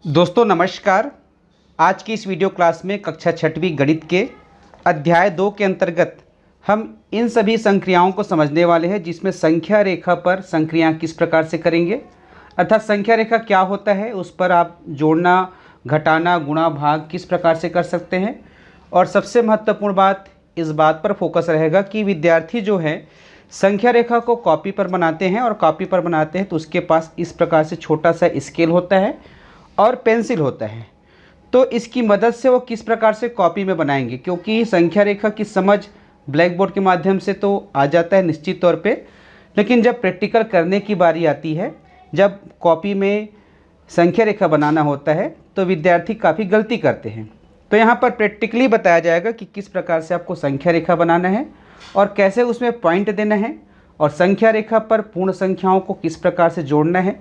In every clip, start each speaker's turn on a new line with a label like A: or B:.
A: दोस्तों नमस्कार। आज की इस वीडियो क्लास में कक्षा छठवीं गणित के अध्याय 2 के अंतर्गत हम इन सभी संक्रियाओं को समझने वाले हैं, जिसमें संख्या रेखा पर संक्रियाएं किस प्रकार से करेंगे, अर्थात संख्या रेखा क्या होता है, उस पर आप जोड़ना, घटाना, गुणा, भाग किस प्रकार से कर सकते हैं। और सबसे महत्वपूर्ण बात इस बात पर फोकस रहेगा कि विद्यार्थी जो है संख्या रेखा को कॉपी पर बनाते हैं, और कॉपी पर बनाते हैं तो उसके पास इस प्रकार से छोटा सा स्केल होता है और पेंसिल होता है। तो इसकी मदद से वो किस प्रकार से कॉपी में बनाएंगे, क्योंकि संख्या रेखा की समझ ब्लैक बोर्ड के माध्यम से तो आ जाता है निश्चित तौर पे, लेकिन जब प्रैक्टिकल करने की बारी आती है, जब कॉपी में संख्या रेखा बनाना होता है तो विद्यार्थी काफ़ी गलती करते हैं। तो यहाँ पर प्रैक्टिकली बताया जाएगा कि किस प्रकार से आपको संख्या रेखा बनाना है और कैसे उसमें पॉइंट देना है, और संख्या रेखा पर पूर्ण संख्याओं को किस प्रकार से जोड़ना है,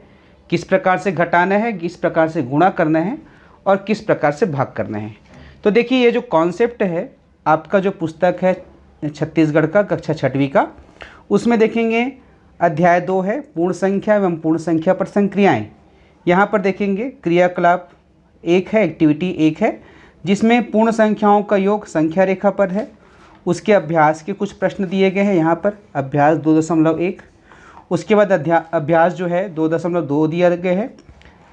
A: किस प्रकार से घटाना है, किस प्रकार से गुणा करना है और किस प्रकार से भाग करना है। तो देखिए, ये जो कॉन्सेप्ट है, आपका जो पुस्तक है छत्तीसगढ़ का कक्षा छठवीं का, उसमें देखेंगे अध्याय 2 है पूर्ण संख्या एवं पूर्ण संख्या पर संक्रियाएं। यहाँ पर देखेंगे क्रियाकलाप 1 है, एक्टिविटी 1 है, जिसमें पूर्ण संख्याओं का योग संख्या रेखा पर है। उसके अभ्यास के कुछ प्रश्न दिए गए हैं। यहाँ पर अभ्यास 2.1, उसके बाद अभ्यास जो है 2.2 दिया गया है,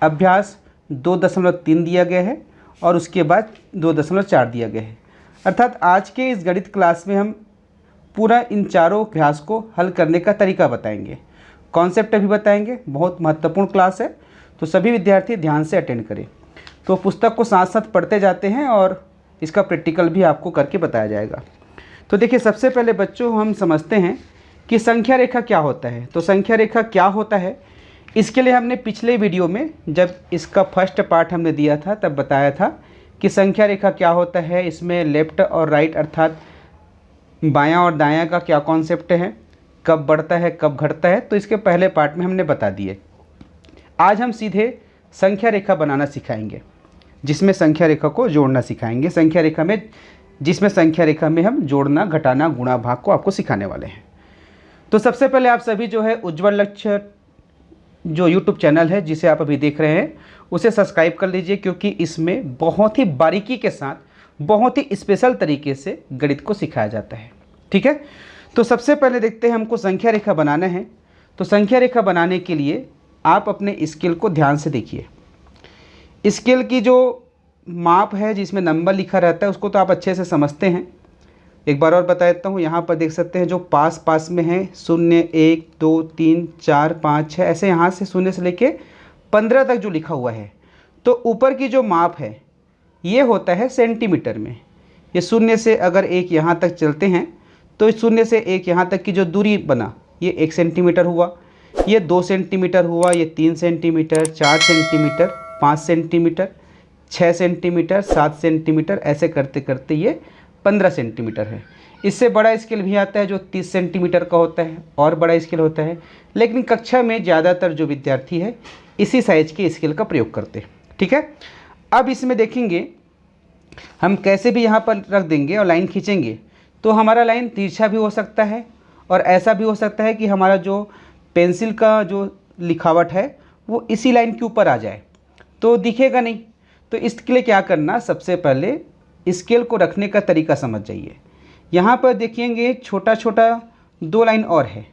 A: अभ्यास 2.3 दिया गया है, और उसके बाद 2.4 दिया गया है। अर्थात आज के इस गणित क्लास में हम पूरा इन चारों अभ्यास को हल करने का तरीका बताएंगे, कॉन्सेप्ट भी बताएंगे। बहुत महत्वपूर्ण क्लास है, तो सभी विद्यार्थी ध्यान से अटेंड करें। तो पुस्तक को साथ साथ पढ़ते जाते हैं और इसका प्रैक्टिकल भी आपको करके बताया जाएगा। तो देखिए, सबसे पहले बच्चों हम समझते हैं कि संख्या रेखा क्या होता है। तो संख्या रेखा क्या होता है, इसके लिए हमने पिछले वीडियो में जब इसका फर्स्ट पार्ट हमने दिया था तब बताया था कि संख्या रेखा क्या होता है, इसमें लेफ्ट और राइट अर्थात बायां और दायां का क्या कॉन्सेप्ट है, कब बढ़ता है कब घटता है, तो इसके पहले पार्ट में हमने बता दिए। आज हम सीधे संख्या रेखा बनाना सिखाएंगे, जिसमें संख्या रेखा को जोड़ना सिखाएंगे। जिसमें संख्या रेखा में हम जोड़ना, घटाना, गुणा, भाग को आपको सिखाने वाले हैं। तो सबसे पहले आप सभी जो है उज्ज्वल लक्ष्य जो यूट्यूब चैनल है जिसे आप अभी देख रहे हैं, उसे सब्सक्राइब कर लीजिए, क्योंकि इसमें बहुत ही बारीकी के साथ, बहुत ही स्पेशल तरीके से गणित को सिखाया जाता है। ठीक है, तो सबसे पहले देखते हैं हमको संख्या रेखा बनाना है। तो संख्या रेखा बनाने के लिए आप अपने स्केल को ध्यान से देखिए। स्केल की जो माप है जिसमें नंबर लिखा रहता है उसको तो आप अच्छे से समझते हैं। एक बार और बता देता हूँ। यहाँ पर देख सकते हैं जो पास में है 0, 1, 2, 3, 4, 5, 6, ऐसे यहाँ से 0 से लेके 15 तक जो लिखा हुआ है, तो ऊपर की जो माप है ये होता है सेंटीमीटर में। ये 0 से अगर 1 यहाँ तक चलते हैं तो 0 से 1 यहाँ तक की जो दूरी बना, ये 1 सेंटीमीटर हुआ, ये 2 सेंटीमीटर हुआ, ये 3 centimetre, 4 centimetre, 5 centimetre, 6 centimetre, 7 centimetre, ऐसे करते करते ये 15 सेंटीमीटर है। इससे बड़ा स्केल भी आता है जो 30 सेंटीमीटर का होता है, और बड़ा स्केल होता है, लेकिन कक्षा में ज़्यादातर जो विद्यार्थी है इसी साइज के स्केल का प्रयोग करते हैं। ठीक है, अब इसमें देखेंगे हम कैसे भी यहाँ पर रख देंगे और लाइन खींचेंगे तो हमारा लाइन तिरछा भी हो सकता है, और ऐसा भी हो सकता है कि हमारा जो पेंसिल का जो लिखावट है वो इसी लाइन के ऊपर आ जाए, तो दिखेगा नहीं। तो इसके लिए क्या करना, सबसे पहले स्केल को रखने का तरीका समझ जाइए। यहाँ पर देखिएंगे छोटा छोटा 2 लाइन और है।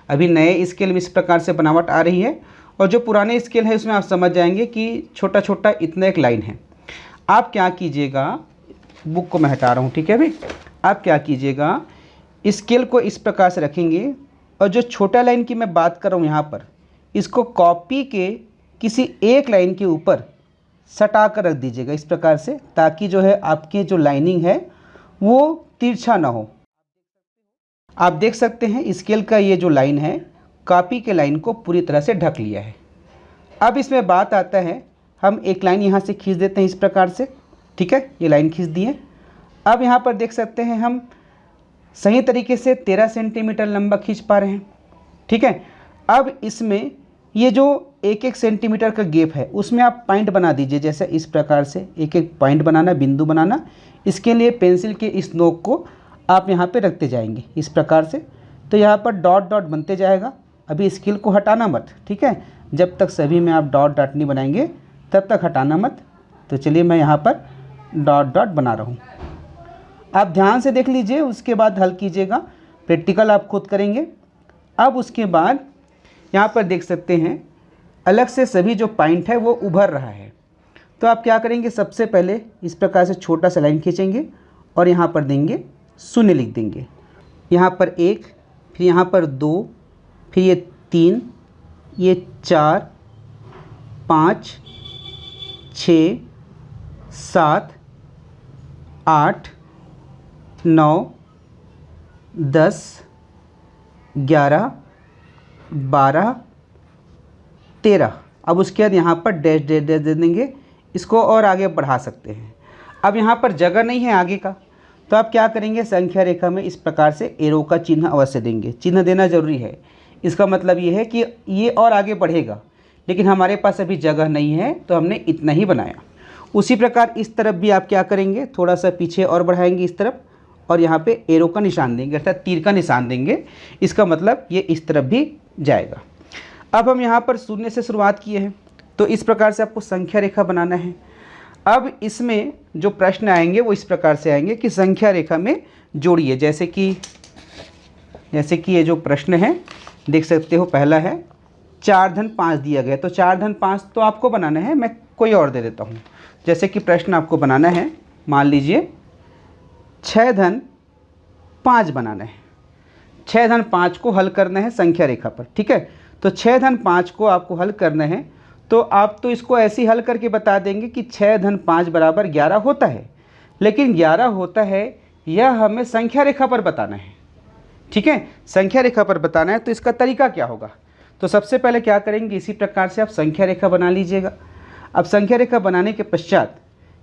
A: अभी नए स्केल में इस प्रकार से बनावट आ रही है, और जो पुराने स्केल है उसमें आप समझ जाएंगे कि छोटा छोटा इतना एक लाइन है। आप क्या कीजिएगा, बुक को मैं हटा रहा हूँ, ठीक है भाई। आप क्या कीजिएगा, स्केल को इस प्रकार से रखेंगे, और जो छोटा लाइन की मैं बात कर रहा हूँ यहाँ पर, इसको कॉपी के किसी एक लाइन के ऊपर सटा कर रख दीजिएगा इस प्रकार से, ताकि जो है आपकी जो लाइनिंग है वो तिरछा ना हो। आप देख सकते हैं स्केल का ये जो लाइन है कॉपी के लाइन को पूरी तरह से ढक लिया है। अब इसमें बात आता है, हम एक लाइन यहाँ से खींच देते हैं इस प्रकार से। ठीक है, ये लाइन खींच दिए। अब यहाँ पर देख सकते हैं हम सही तरीके से 13 सेंटीमीटर लंबा खींच पा रहे हैं। ठीक है, अब इसमें ये जो 1-1 सेंटीमीटर का गैप है उसमें आप पॉइंट बना दीजिए, जैसे इस प्रकार से एक एक पॉइंट बनाना, बिंदु बनाना। इसके लिए पेंसिल के इस नोक को आप यहाँ पे रखते जाएंगे इस प्रकार से, तो यहाँ पर डॉट डॉट बनते जाएगा। अभी स्केल को हटाना मत, ठीक है, जब तक सभी में आप डॉट डॉट नहीं बनाएंगे तब तक हटाना मत। तो चलिए मैं यहाँ पर डॉट डॉट बना रहा हूँ। आप ध्यान से देख लीजिए, उसके बाद हल कीजिएगा। प्रैक्टिकल आप खुद करेंगे। अब उसके बाद यहाँ पर देख सकते हैं अलग से सभी जो पॉइंट है वो उभर रहा है। तो आप क्या करेंगे, सबसे पहले इस प्रकार से छोटा सा लाइन खींचेंगे और यहाँ पर देंगे शून्य, लिख देंगे। यहाँ पर 1, फिर यहाँ पर 2, फिर ये 3, ये 4, 5, 6, 7, 8, 9, 10, 11, 12, 13। अब उसके बाद यहाँ पर डैश डैश डैश दे देंगे। इसको और आगे बढ़ा सकते हैं। अब यहाँ पर जगह नहीं है आगे का, तो आप क्या करेंगे, संख्या रेखा में इस प्रकार से एरो का चिन्ह अवश्य देंगे। चिन्ह देना जरूरी है। इसका मतलब ये है कि ये और आगे बढ़ेगा, लेकिन हमारे पास अभी जगह नहीं है तो हमने इतना ही बनाया। उसी प्रकार इस तरफ भी आप क्या करेंगे, थोड़ा सा पीछे और बढ़ाएंगे इस तरफ, और यहाँ पे एरो का निशान देंगे, अर्थात तीर का निशान देंगे। इसका मतलब ये इस तरफ भी जाएगा। अब हम यहाँ पर शून्य से शुरुआत किए हैं, तो इस प्रकार से आपको संख्या रेखा बनाना है। अब इसमें जो प्रश्न आएंगे वो इस प्रकार से आएंगे कि संख्या रेखा में जोड़िए। जैसे कि ये जो प्रश्न है देख सकते हो, पहला है 4 धन 5 दिया गया, तो 4 धन 5 तो आपको बनाना है, मैं कोई और दे देता हूँ। जैसे कि प्रश्न आपको बनाना है, मान लीजिए 6 धन 5 बनाना है। 6 धन 5 को हल करना है संख्या रेखा पर, ठीक है। तो 6 धन 5 को आपको हल करना है, तो आप तो इसको ऐसे ही हल करके बता देंगे कि 6 धन 5 बराबर 11 होता है, लेकिन 11 होता है यह हमें संख्या रेखा पर बताना है, ठीक है। संख्या रेखा पर बताना है, तो इसका तरीका क्या होगा। तो सबसे पहले क्या करेंगे, इसी प्रकार से आप संख्या रेखा बना लीजिएगा। अब संख्या रेखा बनाने के पश्चात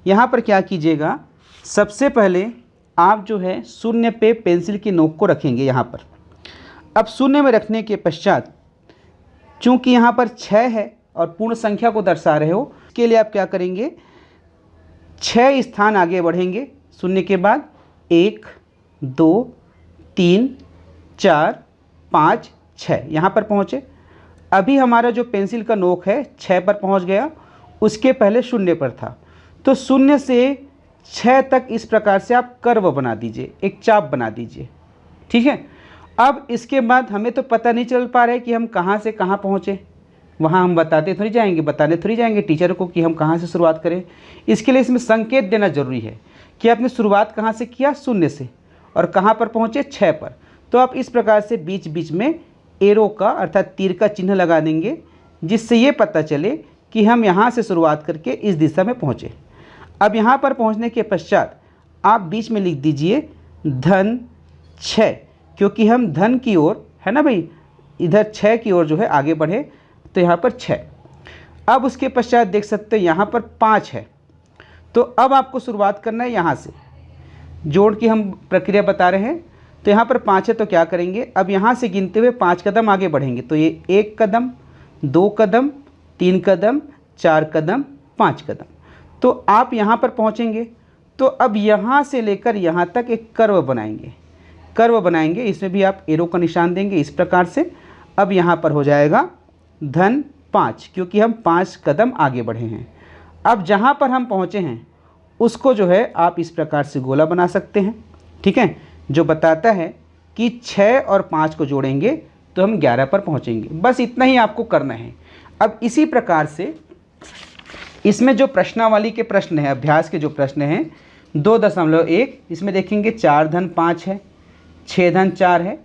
A: यहाँ पर क्या कीजिएगा, सबसे पहले आप जो है शून्य पे पेंसिल की नोक को रखेंगे यहाँ पर। अब शून्य में रखने के पश्चात चूँकि यहाँ पर 6 है और पूर्ण संख्या को दर्शा रहे हो, इसके लिए आप क्या करेंगे, 6 स्थान आगे बढ़ेंगे शून्य के बाद। 1, 2, 3, 4, 5, 6 यहाँ पर पहुँचे। अभी हमारा जो पेंसिल का नोक है 6 पर पहुँच गया, उसके पहले शून्य पर था। तो शून्य से 6 तक इस प्रकार से आप कर्व बना दीजिए, एक चाप बना दीजिए, ठीक है। अब इसके बाद हमें तो पता नहीं चल पा रहा है कि हम कहाँ से कहाँ पहुँचे, वहाँ हम बताने थोड़ी जाएंगे टीचर को कि हम कहाँ से शुरुआत करें। इसके लिए इसमें संकेत देना जरूरी है कि आपने शुरुआत कहाँ से किया, शून्य से, और कहाँ पर पहुँचे, 6 पर। तो आप इस प्रकार से बीच बीच में एरो का अर्थात तीर का चिन्ह लगा देंगे, जिससे ये पता चले कि हम यहाँ से शुरुआत करके इस दिशा में पहुँचे। अब यहाँ पर पहुँचने के पश्चात आप बीच में लिख दीजिए धन 6, क्योंकि हम धन की ओर है ना भाई, इधर 6 की ओर जो है आगे बढ़े, तो यहाँ पर 6। अब उसके पश्चात देख सकते हैं यहाँ पर 5 है, तो अब आपको शुरुआत करना है यहाँ से, जोड़ की हम प्रक्रिया बता रहे हैं। तो यहाँ पर 5 है, तो क्या करेंगे, अब यहाँ से गिनते हुए 5 कदम आगे बढ़ेंगे। तो ये 1 कदम, 2 कदम, 3 कदम, 4 कदम, 5 कदम, तो आप यहाँ पर पहुँचेंगे। तो अब यहाँ से लेकर यहाँ तक एक कर्व बनाएंगे, इसमें भी आप एरो का निशान देंगे इस प्रकार से। अब यहाँ पर हो जाएगा धन 5, क्योंकि हम 5 कदम आगे बढ़े हैं। अब जहाँ पर हम पहुँचे हैं उसको जो है आप इस प्रकार से गोला बना सकते हैं, ठीक है, जो बताता है कि 6 और 5 को जोड़ेंगे तो हम 11 पर पहुँचेंगे। बस इतना ही आपको करना है। अब इसी प्रकार से इसमें जो प्रश्नावली के प्रश्न हैं, अभ्यास के जो प्रश्न हैं 2.1, इसमें देखेंगे 4 धन 5 है, 6 धन 4 है,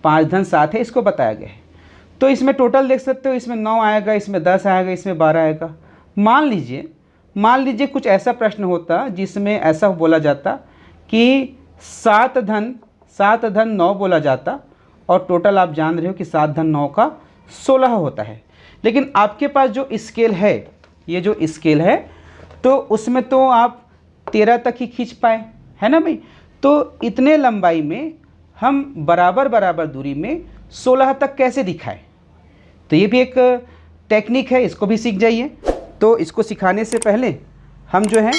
A: 5 धन 7 है, इसको बताया गया है। तो इसमें टोटल देख सकते हो, इसमें 9 आएगा, इसमें 10 आएगा, इसमें 12 आएगा। मान लीजिए कुछ ऐसा प्रश्न होता जिसमें ऐसा बोला जाता कि 7 धन 9 बोला जाता, और टोटल आप जान रहे हो कि 7 धन 9 का 16 होता है। लेकिन आपके पास जो स्केल है, ये जो स्केल है, तो उसमें तो आप 13 तक ही खींच पाए, है ना भाई। तो इतने लंबाई में हम बराबर दूरी में 16 तक कैसे दिखाएं, तो ये भी एक टेक्निक है, इसको भी सीख जाइए। तो इसको सिखाने से पहले हम जो है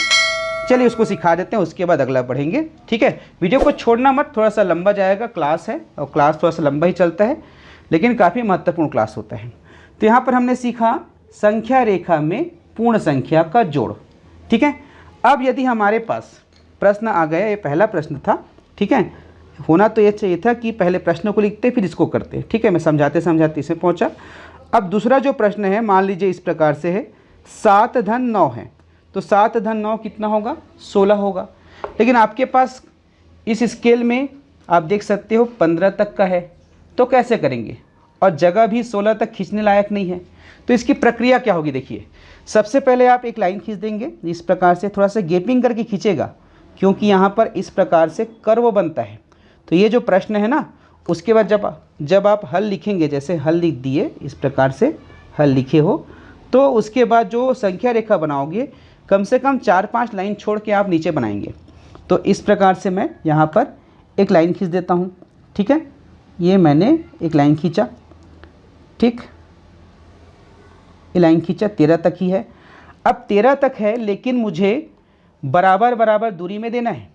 A: चलिए उसको सिखा देते हैं, उसके बाद अगला बढ़ेंगे, ठीक है। वीडियो को छोड़ना मत, थोड़ा सा लंबा जाएगा, क्लास है और क्लास थोड़ा सा लंबा ही चलता है, लेकिन काफ़ी महत्वपूर्ण क्लास होता है। तो यहाँ पर हमने सीखा संख्या रेखा में पूर्ण संख्या का जोड़। ठीक है, अब यदि हमारे पास प्रश्न आ गया, ये पहला प्रश्न था। ठीक है, होना तो ये चाहिए था कि पहले प्रश्न को लिखते फिर इसको करते। ठीक है, मैं समझाते समझाते इसमें पहुंचा। अब दूसरा जो प्रश्न है, मान लीजिए इस प्रकार से है, 7 धन 9 है, तो 7 धन 9 कितना होगा? 16 होगा। लेकिन आपके पास इस स्केल में आप देख सकते हो 15 तक का है, तो कैसे करेंगे? और जगह भी 16 तक खींचने लायक नहीं है, तो इसकी प्रक्रिया क्या होगी? देखिए, सबसे पहले आप एक लाइन खींच देंगे इस प्रकार से, थोड़ा सा गेपिंग करके खींचेगा, क्योंकि यहाँ पर इस प्रकार से कर्व बनता है। तो ये जो प्रश्न है ना, उसके बाद जब आप हल लिखेंगे, जैसे हल लिख दिए इस प्रकार से, हल लिखे हो, तो उसके बाद जो संख्या रेखा बनाओगे, कम से कम 4-5 लाइन छोड़ के आप नीचे बनाएंगे। तो इस प्रकार से मैं यहाँ पर एक लाइन खींच देता हूँ। ठीक है, ये मैंने एक लाइन खींचा। ठीक, ये लाइन खींचा, 13 तक ही है। अब 13 तक है, लेकिन मुझे बराबर बराबर दूरी में देना है।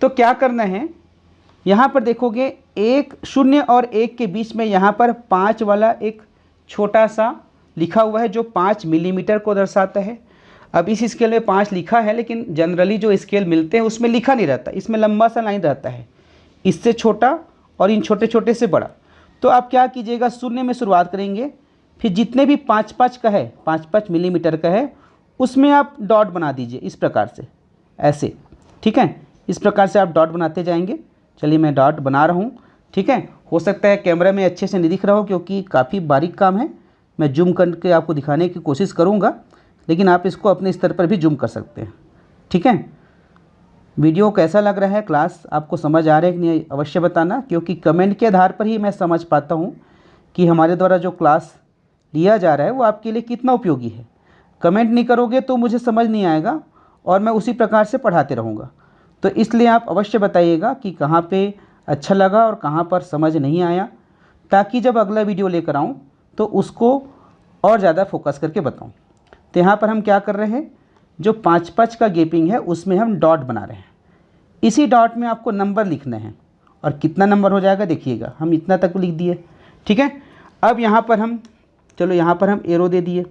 A: तो क्या करना है, यहाँ पर देखोगे 1 0 और 1 के बीच में यहाँ पर 5 वाला एक छोटा सा लिखा हुआ है, जो 5 मिलीमीटर को दर्शाता है। अब इस स्केल में 5 लिखा है, लेकिन जनरली जो स्केल मिलते हैं उसमें लिखा नहीं रहता, इसमें लंबा सा लाइन रहता है, इससे छोटा और इन छोटे छोटे से बड़ा। तो आप क्या कीजिएगा, 0 में शुरुआत करेंगे, फिर जितने भी 5-5 का है, 5-5 मिलीमीटर का है, उसमें आप डॉट बना दीजिए इस प्रकार से, ऐसे। ठीक है, इस प्रकार से आप डॉट बनाते जाएंगे। चलिए मैं डॉट बना रहा हूँ। ठीक है, हो सकता है कैमरा में अच्छे से नहीं दिख रहा हो, क्योंकि काफ़ी बारीक काम है। मैं जूम करके आपको दिखाने की कोशिश करूँगा, लेकिन आप इसको अपने स्तर पर भी जूम कर सकते हैं। ठीक है, वीडियो कैसा लग रहा है, क्लास आपको समझ आ रहा है कि नहीं, अवश्य बताना, क्योंकि कमेंट के आधार पर ही मैं समझ पाता हूँ कि हमारे द्वारा जो क्लास लिया जा रहा है वो आपके लिए कितना उपयोगी है। कमेंट नहीं करोगे तो मुझे समझ नहीं आएगा, और मैं उसी प्रकार से पढ़ाते रहूँगा। तो इसलिए आप अवश्य बताइएगा कि कहाँ पे अच्छा लगा और कहाँ पर समझ नहीं आया, ताकि जब अगला वीडियो लेकर आऊँ तो उसको और ज़्यादा फोकस करके बताऊँ। तो यहाँ पर हम क्या कर रहे हैं, जो 5-5 का गेपिंग है उसमें हम डॉट बना रहे हैं। इसी डॉट में आपको नंबर लिखना है, और कितना नंबर हो जाएगा देखिएगा, हम इतना तक लिख दिए। ठीक है, अब यहाँ पर हम, चलो यहाँ पर हम एरो दे दिए।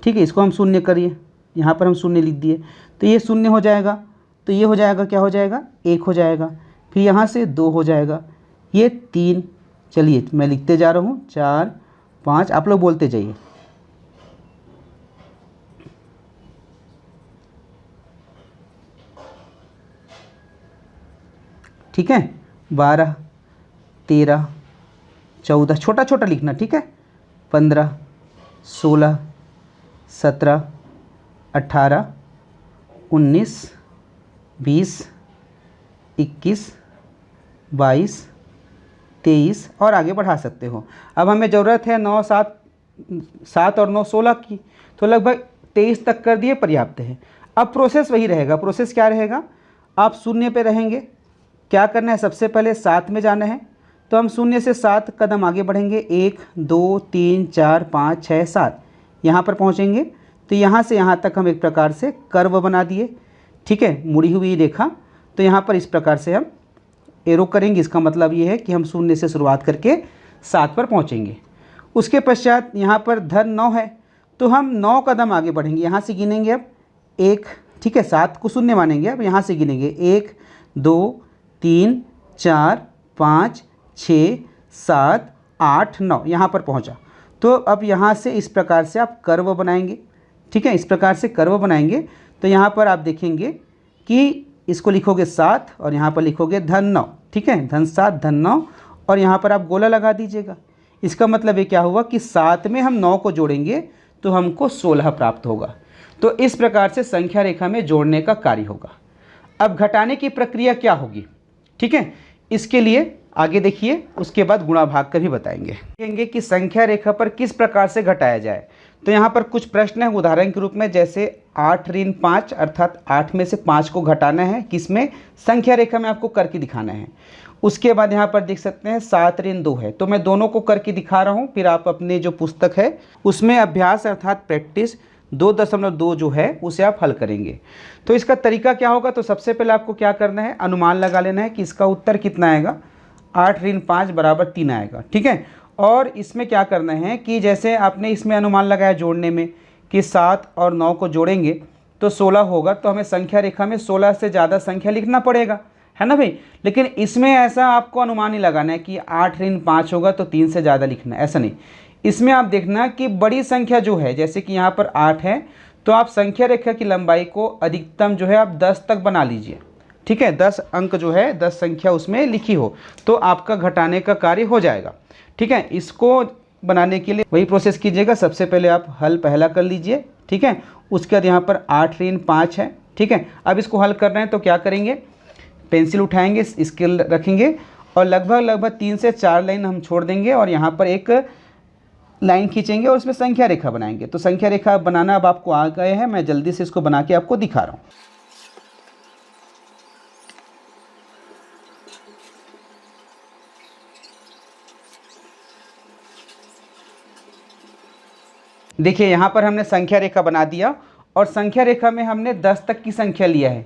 A: ठीक है, इसको हम 0 करिए, यहाँ पर हम 0 लिख दिए, तो ये 0 हो जाएगा। तो ये हो जाएगा, क्या हो जाएगा, 1 हो जाएगा। फिर यहाँ से 2 हो जाएगा, ये 3, चलिए मैं लिखते जा रहा हूँ, 4 5, आप लोग बोलते जाइए। ठीक है, 12 13 14, छोटा छोटा लिखना। ठीक है, 15 16 17 18 19 20 21 22 23, और आगे बढ़ा सकते हो। अब हमें ज़रूरत है 9 7 और 9 16 की, तो लगभग 23 तक कर दिए, पर्याप्त है। अब प्रोसेस वही रहेगा। प्रोसेस क्या रहेगा, आप 0 पे रहेंगे, क्या करना है, सबसे पहले 7 में जाना है, तो हम 0 से 7 कदम आगे बढ़ेंगे, 1 2 3 4 5 6 7, यहाँ पर पहुँचेंगे। तो यहाँ से यहाँ तक हम एक प्रकार से कर्व बना दिए। ठीक है, मुड़ी हुई रेखा। तो यहाँ पर इस प्रकार से हम एरो करेंगे, इसका मतलब ये है कि हम 0 से शुरुआत करके 7 पर पहुँचेंगे। उसके पश्चात यहाँ पर धन 9 है, तो हम 9 कदम आगे बढ़ेंगे, यहाँ से गिनेंगे अब 1। ठीक है, 7 को 0 मानेंगे, अब यहाँ से गिनेंगे 1 2 3 4 5 6 7 8 9, यहाँ पर पहुँचा। तो अब यहाँ से इस प्रकार से आप कर्व बनाएंगे। ठीक है, इस प्रकार से कर्व बनाएंगे। तो यहाँ पर आप देखेंगे कि इसको लिखोगे 7 और यहाँ पर लिखोगे धन 9। ठीक है, धन 7 धन 9, और यहाँ पर आप गोला लगा दीजिएगा। इसका मतलब ये क्या हुआ कि 7 में हम 9 को जोड़ेंगे तो हमको 16 प्राप्त होगा। तो इस प्रकार से संख्या रेखा में जोड़ने का कार्य होगा। अब घटाने की प्रक्रिया क्या होगी, ठीक है, इसके लिए आगे देखिए, उसके बाद गुणा भाग का भी बताएंगे। देखेंगे कि संख्या रेखा पर किस प्रकार से घटाया जाए। तो यहाँ पर कुछ प्रश्न है उदाहरण के रूप में, जैसे 8 ऋण 5, अर्थात 8 में से 5 को घटाना है, किसमें, संख्या रेखा में आपको करके दिखाना है। उसके बाद यहाँ पर देख सकते हैं 7 ऋण 2 है, तो मैं दोनों को करके दिखा रहा हूँ। फिर आप अपने जो पुस्तक है उसमें अभ्यास अर्थात प्रैक्टिस 2.2 जो है उसे आप हल करेंगे। तो इसका तरीका क्या होगा, तो सबसे पहले आपको क्या करना है, अनुमान लगा लेना है कि इसका उत्तर कितना आएगा। 8 ऋण 5 बराबर 3 आएगा। ठीक है, और इसमें क्या करना है कि जैसे आपने इसमें अनुमान लगाया जोड़ने में कि 7 और 9 को जोड़ेंगे तो 16 होगा, तो हमें संख्या रेखा में 16 से ज़्यादा संख्या लिखना पड़ेगा, है ना भाई। लेकिन इसमें ऐसा आपको अनुमान नहीं लगाना है कि 8 ऋण 5 होगा तो 3 से ज़्यादा लिखना है, ऐसा नहीं। इसमें आप देखना कि बड़ी संख्या जो है, जैसे कि यहाँ पर 8 है, तो आप संख्या रेखा की लंबाई को अधिकतम जो है आप 10 तक बना लीजिए, ठीक है। 10 अंक जो है, 10 संख्या उसमें लिखी हो तो आपका घटाने का कार्य हो जाएगा, ठीक है। इसको बनाने के लिए वही प्रोसेस कीजिएगा। सबसे पहले आप हल पहला कर लीजिए, ठीक है। उसके बाद यहाँ पर 8 ऋण 5 है, ठीक है। अब इसको हल कर रहे हैं तो क्या करेंगे, पेंसिल उठाएंगे, स्केल रखेंगे और लगभग 3 से 4 लाइन हम छोड़ देंगे और यहाँ पर एक लाइन खींचेंगे और उसमें संख्या रेखा बनाएंगे। तो संख्या रेखा बनाना अब आपको आ गए हैं, मैं जल्दी से इसको बना के आपको दिखा रहा हूँ। देखिए यहाँ पर हमने संख्या रेखा बना दिया और संख्या रेखा में हमने 10 तक की संख्या लिया है।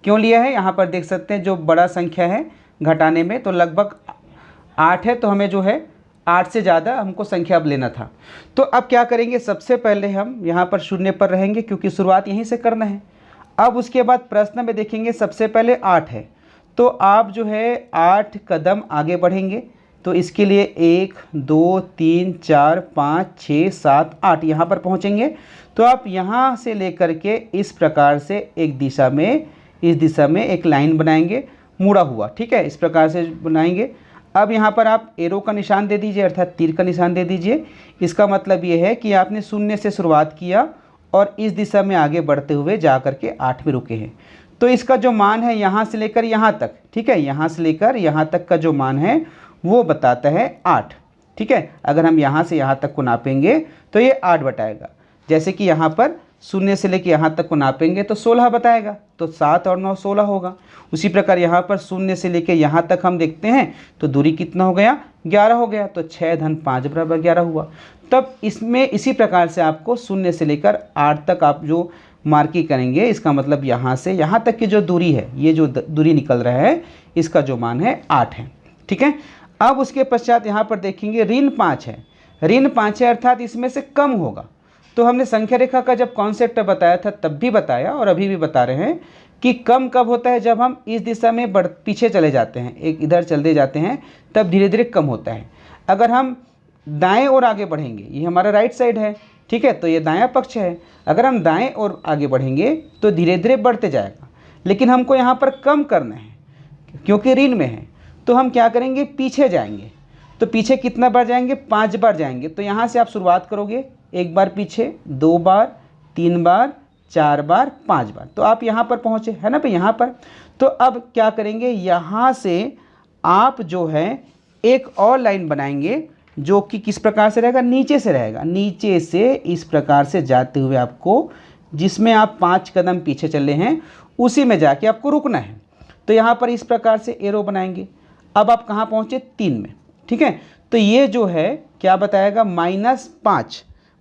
A: क्यों लिया है, यहाँ पर देख सकते हैं जो बड़ा संख्या है घटाने में, तो लगभग 8 है, तो हमें जो है 8 से ज़्यादा हमको संख्या अब लेना था। तो अब क्या करेंगे, सबसे पहले हम यहाँ पर शून्य पर रहेंगे क्योंकि शुरुआत यहीं से करना है। अब उसके बाद प्रश्न में देखेंगे सबसे पहले 8 है, तो आप जो है 8 कदम आगे बढ़ेंगे। तो इसके लिए 1 2 3 4 5 6 7 8 यहाँ पर पहुँचेंगे। तो आप यहाँ से लेकर के इस प्रकार से एक दिशा में, इस दिशा में एक लाइन बनाएंगे मुड़ा हुआ, ठीक है, इस प्रकार से बनाएंगे। अब यहाँ पर आप एरो का निशान दे दीजिए, अर्थात तीर का निशान दे दीजिए। इसका मतलब ये है कि आपने शून्य से शुरुआत किया और इस दिशा में आगे बढ़ते हुए जा कर के 8 में रुके हैं। तो इसका जो मान है यहाँ से लेकर यहाँ तक, ठीक है, यहाँ से लेकर यहाँ तक का जो मान है वो बताता है 8, ठीक है। अगर हम यहाँ से यहाँ तक को नापेंगे तो ये 8 बताएगा। जैसे कि यहाँ पर शून्य से लेकर यहाँ तक को नापेंगे तो 16 बताएगा, तो 7 और 9 16 होगा। उसी प्रकार यहाँ पर शून्य से लेकर यहाँ तक हम देखते हैं तो दूरी कितना हो गया, 11 हो गया, तो 6 धन 5 बराबर 11 हुआ। तब इसमें इसी प्रकार से आपको शून्य से लेकर 8 तक आप जो मार्किंग करेंगे, इसका मतलब यहाँ से यहाँ तक की जो दूरी है, ये जो दूरी निकल रहा है, इसका जो मान है 8 है, ठीक है। अब उसके पश्चात यहाँ पर देखेंगे ऋण 5 है, ऋण 5 है अर्थात इसमें से कम होगा। तो हमने संख्या रेखा का जब कॉन्सेप्ट बताया था तब भी बताया और अभी भी बता रहे हैं कि कम कब होता है, जब हम इस दिशा में पीछे चले जाते हैं, एक इधर चलते जाते हैं, तब धीरे धीरे कम होता है। अगर हम दाएं ओर आगे बढ़ेंगे, ये हमारा राइट साइड है, ठीक है, तो ये दायां पक्ष है। अगर हम दाएं ओर आगे बढ़ेंगे तो धीरे धीरे बढ़ते जाएगा, लेकिन हमको यहाँ पर कम करना है क्योंकि ऋण में है। तो हम क्या करेंगे, पीछे जाएंगे। तो पीछे कितना बार जाएंगे, 5 बार जाएंगे। तो यहाँ से आप शुरुआत करोगे, 1 बार पीछे, 2 बार, 3 बार, 4 बार, 5 बार, तो आप यहाँ पर पहुँचे, है ना भाई, यहाँ पर। तो अब क्या करेंगे, यहाँ से आप जो है एक और लाइन बनाएंगे जो कि किस प्रकार से रहेगा, नीचे से रहेगा। नीचे से इस प्रकार से जाते हुए आपको, जिसमें आप 5 कदम पीछे चले हैं उसी में जाके आपको रुकना है। तो यहाँ पर इस प्रकार से एरो बनाएंगे। अब आप कहाँ पहुँचे, 3 में, ठीक है। तो ये जो है क्या बताएगा,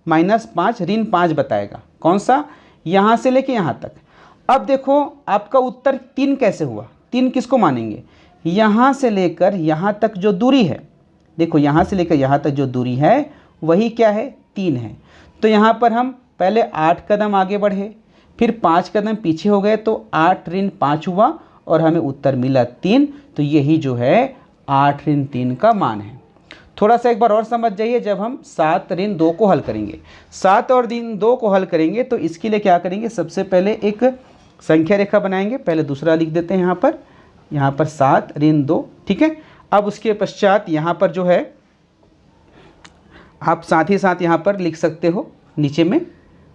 A: -5 ऋण 5 बताएगा। कौन सा, यहाँ से लेके यहाँ तक। अब देखो आपका उत्तर 3 कैसे हुआ, 3 किसको मानेंगे, यहाँ से लेकर यहाँ तक जो दूरी है, देखो यहाँ से लेकर यहाँ तक जो दूरी है वही क्या है, 3 है। तो यहाँ पर हम पहले 8 कदम आगे बढ़े, फिर 5 कदम पीछे हो गए, तो 8 ऋण 5 हुआ और हमें उत्तर मिला 3। तो यही जो है 8 ऋण 3 का मान है। थोड़ा सा एक बार और समझ जाइए, जब हम 7 ऋण 2 को हल करेंगे, 7 और ऋण 2 को हल करेंगे तो इसके लिए क्या करेंगे, सबसे पहले एक संख्या रेखा बनाएंगे। पहले दूसरा लिख देते हैं यहाँ पर 7 ऋण 2, ठीक है। अब उसके पश्चात यहाँ पर जो है आप साथ ही साथ यहाँ पर लिख सकते हो, नीचे में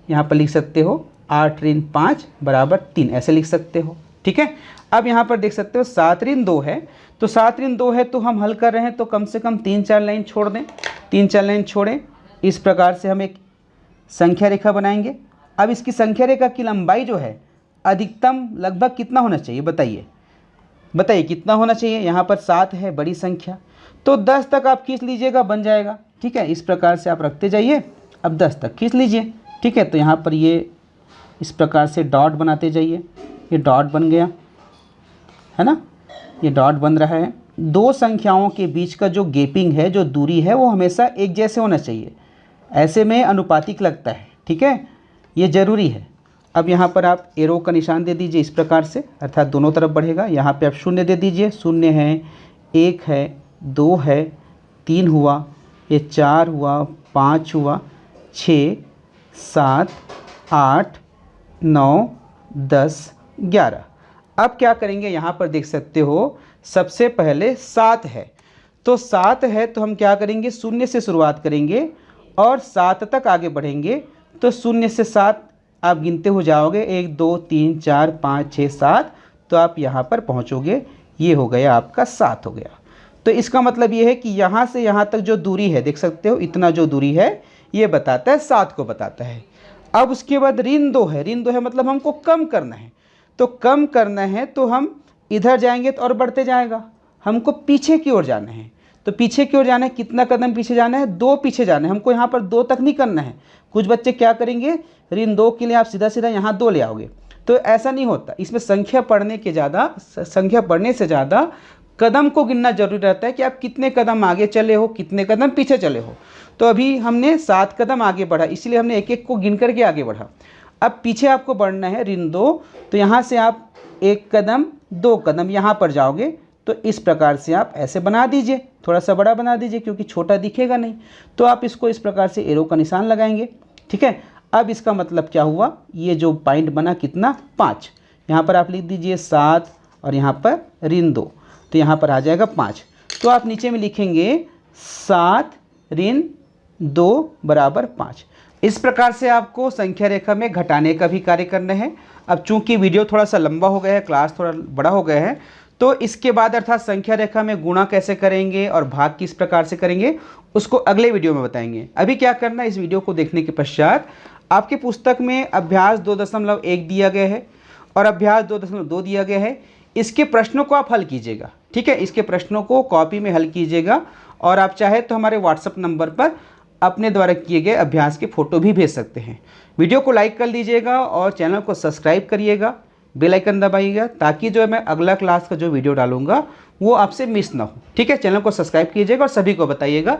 A: यहाँ पर लिख सकते हो 8 ऋण 5 बराबर 3, ऐसे लिख सकते हो, ठीक है। अब यहाँ पर देख सकते हो 7 ऋण 2 है, तो 7 ऋण 2 है तो हम हल कर रहे हैं तो कम से कम 3-4 लाइन छोड़ दें, 3-4 लाइन छोड़ें। इस प्रकार से हम एक संख्या रेखा बनाएंगे। अब इसकी संख्या रेखा की लंबाई जो है अधिकतम लगभग कितना होना चाहिए, बताइए कितना होना चाहिए। यहाँ पर 7 है बड़ी संख्या, तो 10 तक आप खींच लीजिएगा, बन जाएगा, ठीक है। इस प्रकार से आप रखते जाइए, अब 10 तक खींच लीजिए, ठीक है। तो यहाँ पर ये इस प्रकार से डॉट बनाते जाइए, ये डॉट बन गया, है ना, ये डॉट बन रहा है। 2 संख्याओं के बीच का जो गैपिंग है, जो दूरी है, वो हमेशा एक जैसे होना चाहिए, ऐसे में अनुपातिक लगता है, ठीक है। ये ज़रूरी है। अब यहाँ पर आप एरो का निशान दे दीजिए इस प्रकार से, अर्थात दोनों तरफ बढ़ेगा। यहाँ पे आप शून्य दे दीजिए, शून्य है, 1 है, 2 है, 3 हुआ, ये 4 हुआ, 5 हुआ, 6, 7, 8, 9, 10, 11। अब क्या करेंगे, यहाँ पर देख सकते हो सबसे पहले 7 है, तो 7 है तो हम क्या करेंगे, शून्य से शुरुआत करेंगे और 7 तक आगे बढ़ेंगे। तो शून्य से 7 आप गिनते हो जाओगे, 1 2 3 4 5 6 7, तो आप यहाँ पर पहुँचोगे। ये हो गया आपका 7 हो गया। तो इसका मतलब ये है कि यहाँ से यहाँ तक जो दूरी है, देख सकते हो इतना जो दूरी है ये बताता है, 7 को बताता है। अब उसके बाद ऋण 2 है, ऋण 2 है मतलब हमको कम करना है। तो कम करना है तो हम इधर जाएंगे तो और बढ़ते जाएगा, हमको पीछे की ओर जाना है। तो पीछे की ओर जाना है, कितना कदम पीछे जाना है, 2 पीछे जाना है। हमको यहाँ पर 2 तक नहीं करना है। कुछ बच्चे क्या करेंगे, ऋण 2 के लिए आप सीधा सीधा यहाँ 2 ले आओगे, तो ऐसा नहीं होता। इसमें संख्या पढ़ने से ज़्यादा कदम को गिनना जरूरी रहता है कि आप कितने कदम आगे चले हो, कितने कदम पीछे चले हो। तो अभी हमने 7 कदम आगे बढ़ा, इसलिए हमने एक एक को गिन करके आगे बढ़ा। अब पीछे आपको बढ़ना है ऋण 2, तो यहाँ से आप 1 कदम 2 कदम यहाँ पर जाओगे। तो इस प्रकार से आप ऐसे बना दीजिए, थोड़ा सा बड़ा बना दीजिए क्योंकि छोटा दिखेगा नहीं। तो आप इसको इस प्रकार से एरो का निशान लगाएंगे, ठीक है। अब इसका मतलब क्या हुआ, ये जो पॉइंट बना कितना, 5। यहाँ पर आप लिख दीजिए 7 और यहाँ पर ऋण 2, तो यहाँ पर आ जाएगा 5। तो आप नीचे में लिखेंगे 7 ऋण 2 बराबर 5। इस प्रकार से आपको संख्या रेखा में घटाने का भी कार्य करना है। अब चूंकि वीडियो थोड़ा सा लंबा हो गया है, क्लास थोड़ा बड़ा हो गया है, तो इसके बाद अर्थात संख्या रेखा में गुणा कैसे करेंगे और भाग किस प्रकार से करेंगे उसको अगले वीडियो में बताएंगे। अभी क्या करना है, इस वीडियो को देखने के पश्चात आपकी पुस्तक में अभ्यास 2.1 दिया गया है और अभ्यास 2.2 दिया गया है। इसके प्रश्नों को आप हल कीजिएगा, ठीक है। इसके प्रश्नों को कॉपी में हल कीजिएगा और आप चाहे तो हमारे व्हाट्सएप नंबर पर अपने द्वारा किए गए अभ्यास के फ़ोटो भी भेज सकते हैं। वीडियो को लाइक कर लीजिएगा और चैनल को सब्सक्राइब करिएगा, बेल आइकन दबाइएगा, ताकि जो मैं अगला क्लास का जो वीडियो डालूंगा वो आपसे मिस ना हो, ठीक है। चैनल को सब्सक्राइब कीजिएगा और सभी को बताइएगा।